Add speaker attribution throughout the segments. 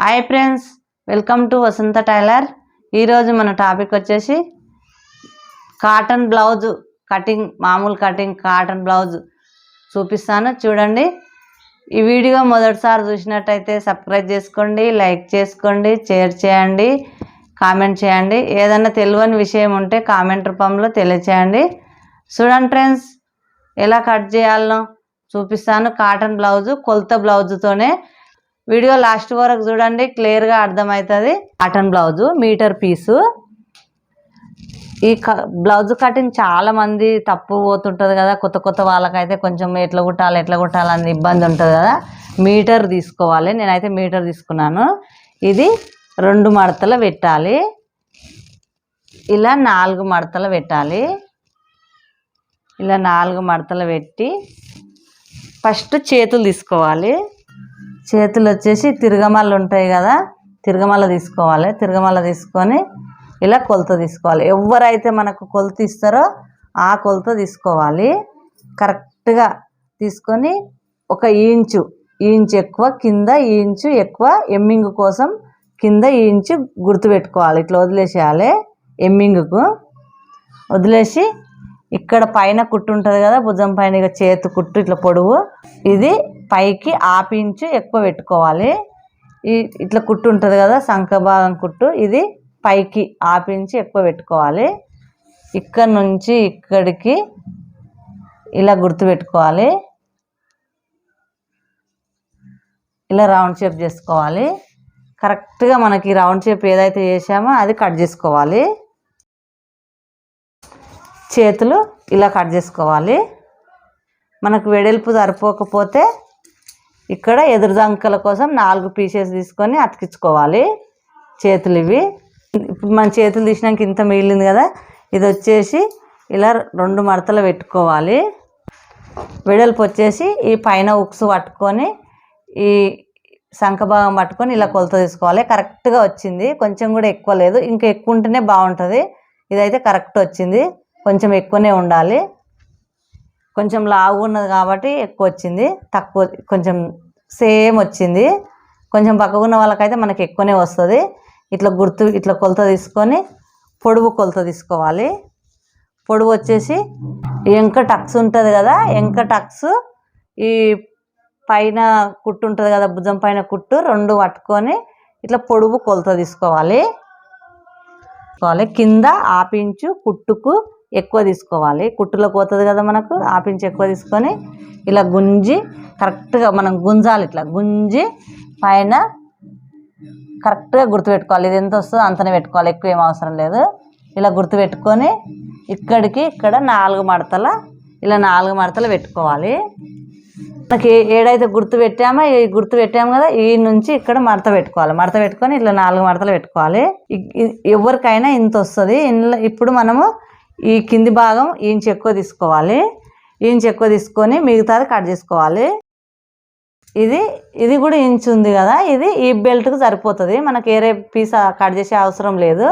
Speaker 1: Hi friends, welcome to Vasantha tailor. ఈరోజు మన topic వచ్చేసి కాటన్ బ్లౌజ్ కటింగ్, మామూలు కటింగ్ కాటన్ బ్లౌజ్ చూపిస్తాను. చూడండి. ఈ వీడియో మొదటిసారి చూసినట్టయితే సబ్స్క్రైబ్ చేసుకోండి, లైక్ చేసుకోండి, షేర్ చేయండి, కామెంట్ చేయండి. ఏదైనా తెలియని విషయం ఉంటే కామెంట్ రూపంలో తెలియచేయండి. చూడండి ఫ్రెండ్స్, ఎలా కట్ చేయాలనో చూపిస్తాను. కాటన్ బ్లౌజు, కొలత బ్లౌజుతోనే వీడియో లాస్ట్ వరకు చూడండి, క్లియర్గా అర్థమవుతుంది. కాటన్ బ్లౌజు మీటర్ పీసు. ఈ బ్లౌజ్ కటింగ్ చాలా మంది తప్పు పోతుంటుంది కదా, కొత్త వాళ్ళకైతే కొంచెం ఎట్లా కుట్టాలని ఇబ్బంది ఉంటుంది కదా. మీటర్ తీసుకోవాలి. నేనైతే మీటర్ తీసుకున్నాను. ఇది 2 మడతలు పెట్టాలి. ఇలా 4 మడతలు పెట్టాలి. ఇలా 4 మడతలు పెట్టి ఫస్ట్ చేతులు తీసుకోవాలి. చేతులు వచ్చేసి తిరగమల్లు ఉంటాయి కదా, తిరగమల్ల తీసుకోవాలి. తిరగమల్ల తీసుకొని ఇలా కొలత తీసుకోవాలి. ఎవరైతే మనకు కొలత ఇస్తారో ఆ కొలత తీసుకోవాలి. కరెక్ట్గా తీసుకొని 1 ఇంచు ఎక్కువ, కింద ఇంచు ఎక్కువ, ఎమ్మింగ్ కోసం కింద ఇంచు గుర్తుపెట్టుకోవాలి. ఇట్లా వదిలేసేయాలి. ఎమ్మింగ్కు వదిలేసి ఇక్కడ పైన కుట్టు ఉంటుంది కదా, భుజం పైన ఇక చేతు కుట్టు ఇట్లా పొడవు, ఇది పైకి 1/2 ఇంచు ఎక్కువ పెట్టుకోవాలి. ఇట్లా కుట్టు ఉంటుంది కదా, సంఖ భాగం కుట్టు, ఇది పైకి 1/2 ఇంచు ఎక్కువ పెట్టుకోవాలి. ఇక్కడ నుంచి ఇక్కడికి ఇలా గుర్తుపెట్టుకోవాలి. ఇలా రౌండ్ షేప్ చేసుకోవాలి. కరెక్ట్గా మనకి రౌండ్ షేప్ ఏదైతే చేసామో అది కట్ చేసుకోవాలి. చేతులు ఇలా కట్ చేసుకోవాలి. మనకు వెడల్పు సరిపోకపోతే ఇక్కడ ఎదురు దంకల కోసం 4 పీసెస్ తీసుకొని అతికించుకోవాలి. చేతులు ఇవి ఇప్పుడు మన చేతులు తీసినాక ఇంత మిగిలింది కదా, ఇది వచ్చేసి ఇలా 2 మడతలు పెట్టుకోవాలి. వెడల్పు వచ్చేసి ఈ పైన ఉక్స్ పట్టుకొని ఈ సంఖ భాగం పట్టుకొని ఇలా కొలత తీసుకోవాలి. కరెక్ట్గా వచ్చింది. కొంచెం కూడా ఎక్కువ లేదు, ఇంకా ఎక్కువ ఉంటేనే బాగుంటుంది. ఇదైతే కరెక్ట్ వచ్చింది. కొంచెం ఎక్కువనే ఉండాలి. కొంచెం లావు ఉన్నది కాబట్టి ఎక్కువ వచ్చింది, తక్కువ కొంచెం సేమ్ వచ్చింది. కొంచెం పక్కకున్న వాళ్ళకైతే మనకి ఎక్కువనే వస్తుంది. ఇట్లా కొలత తీసుకొని పొడవు కొలత తీసుకోవాలి. పొడవు వచ్చేసి ఎంక టక్స్ ఉంటుంది కదా, ఎంక టక్స్ ఈ పైన కుట్టు ఉంటుంది కదా, భుజం పైన కుట్టు 2 పట్టుకొని ఇట్లా పొడవు కొలత తీసుకోవాలి. కింద 1/2 ఇంచు కుట్టుకు ఎక్కువ తీసుకోవాలి. కుట్టులో పోతుంది కదా మనకు, 1/2 ఇంచు ఎక్కువ తీసుకొని ఇలా గుంజి కరెక్ట్గా మనం గుంజాలి. ఇట్లా గుంజి పైన కరెక్ట్గా గుర్తుపెట్టుకోవాలి. ఇది ఎంత వస్తుందో అంతనే పెట్టుకోవాలి, ఎక్కువ ఏం అవసరం లేదు. ఇలా గుర్తుపెట్టుకొని ఇక్కడ 4 మడతల ఇలా 4 మడతలు పెట్టుకోవాలి. మనకి ఏడైతే గుర్తు పెట్టాము కదా, ఈ నుంచి ఇక్కడ మడత పెట్టుకోవాలి. మడత పెట్టుకొని ఇట్లా 4 మడతలు పెట్టుకోవాలి. ఎవరికైనా ఇంత వస్తుంది. ఇప్పుడు మనము ఈ కింది భాగం ఇంచు ఎక్కువ తీసుకోవాలి. ఇంచు ఎక్కువ తీసుకొని మిగతాది కట్ చేసుకోవాలి. ఇది కూడా ఇంచు ఉంది కదా, ఇది ఈ బెల్ట్కి సరిపోతుంది. మనకి వేరే పీస్ కట్ చేసే అవసరం లేదు.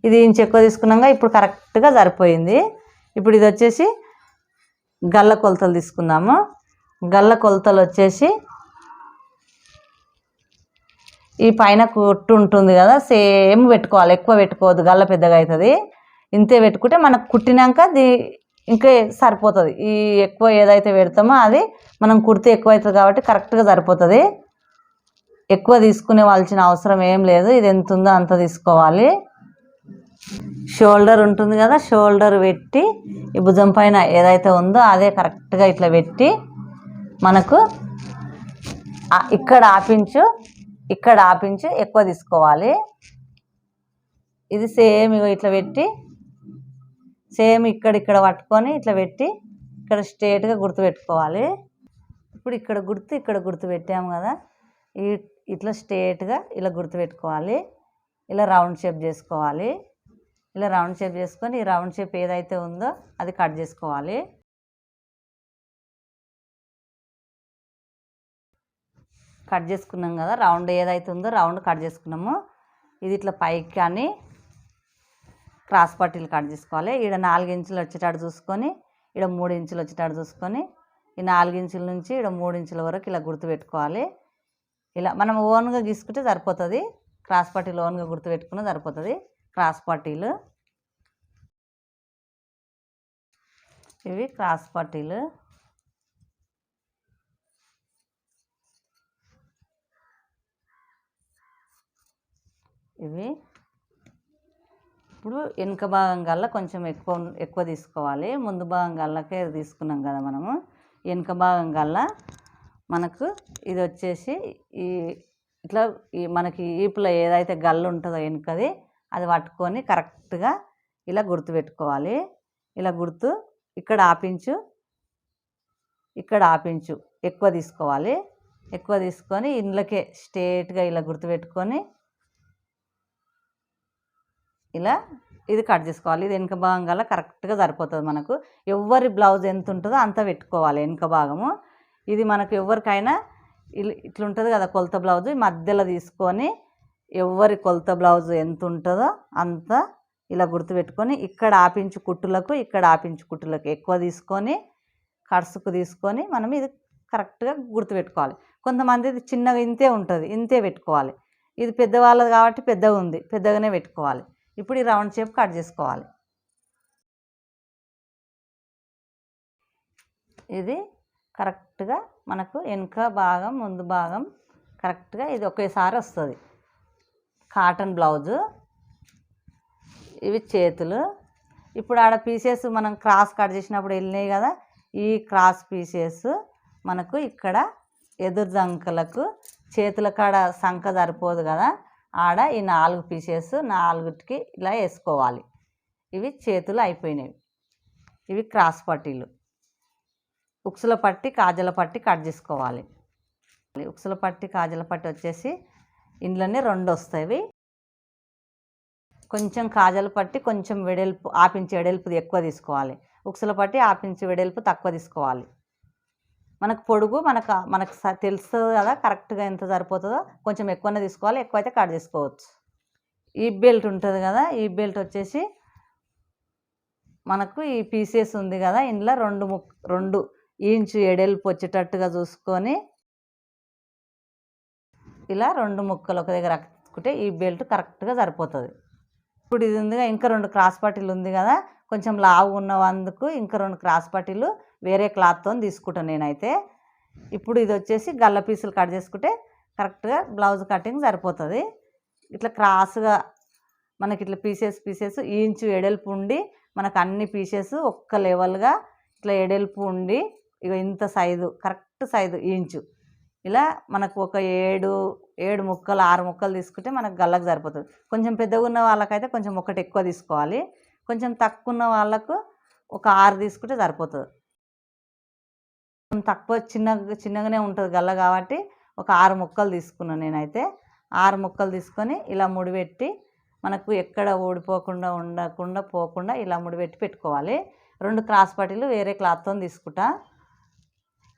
Speaker 1: ఇది ఇంచు ఎక్కువ తీసుకున్నాక ఇప్పుడు కరెక్ట్గా సరిపోయింది. ఇప్పుడు ఇది వచ్చేసి గల్ల కొలతలు తీసుకుందాము. గల్ల కొలతలు వచ్చేసి ఈ పైన కుట్టు ఉంటుంది కదా, సేమ్ పెట్టుకోవాలి. ఎక్కువ పెట్టుకోవద్దు, గల్ల పెద్దగా అవుతుంది. ఇంతే పెట్టుకుంటే మనకు కుట్టినాక ఇంకా సరిపోతుంది. ఈ ఎక్కువ ఏదైతే పెడతామో అది మనం కుడితే ఎక్కువ అవుతుంది కాబట్టి కరెక్ట్గా సరిపోతుంది. ఎక్కువ తీసుకునే వాళ్ళచిన అవసరం ఏం లేదు. ఇది ఎంత ఉందో అంత తీసుకోవాలి. షోల్డర్ ఉంటుంది కదా, షోల్డర్ పెట్టి ఈ భుజం పైన ఏదైతే ఉందో అదే కరెక్ట్గా ఇట్లా పెట్టి మనకు ఇక్కడ 1/2 ఇంచు ఎక్కువ తీసుకోవాలి. ఇది సేమ్ ఇట్లా పెట్టి సేమ్ ఇక్కడ పట్టుకొని ఇట్లా పెట్టి ఇక్కడ స్ట్రేట్గా గుర్తు పెట్టుకోవాలి. ఇప్పుడు ఇక్కడ గుర్తు పెట్టాము కదా, ఇట్లా స్ట్రేట్గా ఇలా గుర్తు పెట్టుకోవాలి. ఇలా రౌండ్ షేప్ చేసుకోవాలి. ఇలా రౌండ్ షేప్ చేసుకొని ఈ రౌండ్ షేప్ ఏదైతే ఉందో అది కట్ చేసుకోవాలి. కట్ చేసుకున్నాం కదా, రౌండ్ ఏదైతే ఉందో రౌండ్ కట్ చేసుకున్నాము. ఇది ఇట్లా పైకి కానీ క్రాస్ పట్టీలు కట్ చేసుకోవాలి. ఇక్కడ 4 ఇంచులు వచ్చేటట్టు చూసుకొని, ఇక్కడ 3 ఇంచులు వచ్చేటట్టు చూసుకొని, ఈ 4 ఇంచుల నుంచి ఇక్కడ 3 ఇంచుల వరకు ఇలా గుర్తుపెట్టుకోవాలి. ఇలా మనం ఓన్గా గీసుకుంటే సరిపోతుంది. క్రాస్ పట్టీలు ఓన్గా గుర్తుపెట్టుకున్న సరిపోతుంది. క్రాస్ పట్టీలు ఇవి క్రాస్ పట్టీలు. ఇవి ఇప్పుడు వెనుక భాగం గల్లా కొంచెం ఎక్కువ తీసుకోవాలి. ముందు భాగం గల్లకే తీసుకున్నాం కదా మనము. వెనుక భాగం గల్లా మనకు ఇది వచ్చేసి ఈ ఇట్లా మనకి ఈపులో ఏదైతే గల్లు ఉంటుందో వెనుకది అది పట్టుకొని కరెక్ట్గా ఇలా గుర్తు పెట్టుకోవాలి. ఇలా గుర్తు ఇక్కడ ఆపించు, ఇక్కడ ఆపించు ఎక్కువ తీసుకోవాలి. ఎక్కువ తీసుకొని ఇండ్లకే స్ట్రేట్గా ఇలా గుర్తు పెట్టుకొని ఇలా ఇది కట్ చేసుకోవాలి. ఇది వెనుక భాగం గల కరెక్ట్గా సరిపోతుంది. మనకు ఎవరి బ్లౌజ్ ఎంత ఉంటుందో అంత పెట్టుకోవాలి వెనుక భాగము. ఇది మనకు ఎవరికైనా ఇట్లుంటుంది కదా కొలత బ్లౌజ్, మధ్యలో తీసుకొని ఎవరి కొలత బ్లౌజ్ ఎంత ఉంటుందో అంత ఇలా గుర్తుపెట్టుకొని ఇక్కడ ఆపించు కుట్టులకు, ఇక్కడ ఆపించు కుట్టులకు ఎక్కువ తీసుకొని కడుసుకు తీసుకొని మనం ఇది కరెక్ట్గా గుర్తుపెట్టుకోవాలి. కొంతమంది ఇది చిన్నగా ఇంతే ఉంటుంది, ఇంతే పెట్టుకోవాలి. ఇది పెద్దవాళ్ళది కాబట్టి పెద్దగా ఉంది, పెద్దగానే పెట్టుకోవాలి. ఇప్పుడు ఈ రౌండ్ షేప్ కట్ చేసుకోవాలి. ఇది కరెక్ట్గా మనకు వెనుక భాగం ముందు భాగం కరెక్ట్గా ఇది ఒకేసారి వస్తుంది. Cotton blouse. ఇవి చేతులు. ఇప్పుడు ఆడ పీసెస్ మనం క్రాస్ కట్ చేసినప్పుడు వెళ్ళినాయి కదా, ఈ క్రాస్ పీసెస్ మనకు ఇక్కడ ఎదురు జంకలకు చేతుల కాడ సంక సరిపోదు కదా, ఆడ ఈ 4 పీసెస్ 4కి ఇలా వేసుకోవాలి. ఇవి చేతులు అయిపోయినవి. ఇవి క్రాస్ పట్టీలు. ఉక్సుల పట్టి కాజల పట్టి కట్ చేసుకోవాలి. ఉక్సుల పట్టి కాజల పట్టి వచ్చేసి ఇంట్లోనే 2 వస్తాయి. కొంచెం కాజల పట్టి కొంచెం వెడల్పు ఆపించి వెడల్పు ఎక్కువ తీసుకోవాలి. ఉక్సుల పట్టి ఆపించి వెడల్పు తక్కువ తీసుకోవాలి. మనకు పొడుగు మనకు తెలుస్తుంది కదా కరెక్ట్గా ఎంత సరిపోతుందో, కొంచెం ఎక్కువనే తీసుకోవాలి. ఎక్కువైతే కట్ చేసుకోవచ్చు. ఈ బెల్ట్ ఉంటుంది కదా, ఈ బెల్ట్ వచ్చేసి మనకు ఈ పీసెస్ ఉంది కదా ఇందులో 2 ఇంచు ఎడల్పు వచ్చేటట్టుగా చూసుకొని ఇలా 2 ముక్కలు ఒక దగ్గర రాసుకుంటే ఈ బెల్ట్ కరెక్ట్గా సరిపోతుంది. ఇప్పుడు ఇది ఉందిగా, ఇంకా 2 క్రాస్ పట్టీలు ఉంది కదా, కొంచెం లావు ఉన్నందుకు ఇంకా 2 క్రాస్ పట్టీలు వేరే క్లాత్తో తీసుకుంటాను నేనైతే. ఇప్పుడు ఇది వచ్చేసి గల్ల పీసులు కట్ చేసుకుంటే కరెక్ట్గా బ్లౌజ్ కటింగ్ సరిపోతుంది. ఇట్లా క్రాస్గా మనకి ఇట్లా పీసెస్ ఇంచు ఎడల్పు ఉండి మనకు అన్ని పీసెస్ ఒక్క లెవెల్గా ఇట్లా ఎడల్పు ఉండి ఇక ఇంత సైజు కరెక్ట్ సైజు ఇంచు ఇలా మనకు ఒక 7 ముక్కలు 6 ముక్కలు తీసుకుంటే మనకు గల్లకు సరిపోతుంది. కొంచెం పెద్దగా ఉన్న వాళ్ళకైతే కొంచెం ఒకటి ఎక్కువ తీసుకోవాలి. కొంచెం తక్కువ ఉన్న వాళ్ళకు ఒక 6 తీసుకుంటే సరిపోతుంది. తక్కువ చిన్నగానే ఉంటుంది గల్ల కాబట్టి ఒక 6 ముక్కలు తీసుకున్నాను నేనైతే. 6 ముక్కలు తీసుకొని ఇలా ముడిపెట్టి మనకు ఎక్కడ ఊడిపోకుండా పోకుండా ఇలా ముడిపెట్టి పెట్టుకోవాలి. 2 క్రాస్ పట్టీలు వేరే క్లాత్తో తీసుకుంటా.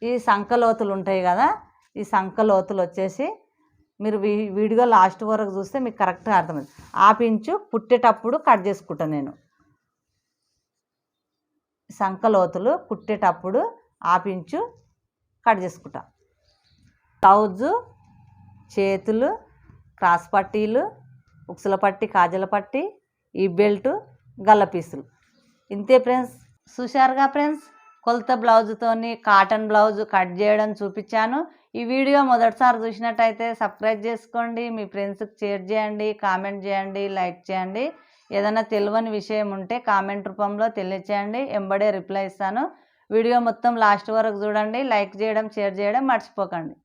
Speaker 1: ఈ సంకలోతులు ఉంటాయి కదా, ఈ సంకలోతులు వచ్చేసి మీరు వీడియో లాస్ట్ వరకు చూస్తే మీకు కరెక్ట్గా అర్థమవుతుంది. ఆపించు కుట్టేటప్పుడు కట్ చేసుకుంటాను నేను. సంకలోతులు కుట్టేటప్పుడు ఆపించు కట్ చేసుకుంటా. బ్లౌజు, చేతులు, క్రాస్ పట్టీలు, ఉక్సుల పట్టి కాజల పట్టి, ఈ బెల్ట్, గల్ల పీసులు. ఇంతే ఫ్రెండ్స్. చూశారుగా ఫ్రెండ్స్, కొలత బ్లౌజుతోని కాటన్ బ్లౌజ్ కట్ చేయడం చూపించాను. ఈ వీడియో మొదటిసారి చూసినట్టయితే సబ్స్క్రైబ్ చేసుకోండి, మీ ఫ్రెండ్స్కి షేర్ చేయండి, కామెంట్ చేయండి, లైక్ చేయండి. ఏదైనా తెలియని విషయం ఉంటే కామెంట్ రూపంలో తెలియచేయండి, ఎంబడే రిప్లై ఇస్తాను. వీడియో మొత్తం లాస్ట్ వరకు చూడండి, లైక్ చేయడం షేర్ చేయడం మర్చిపోకండి.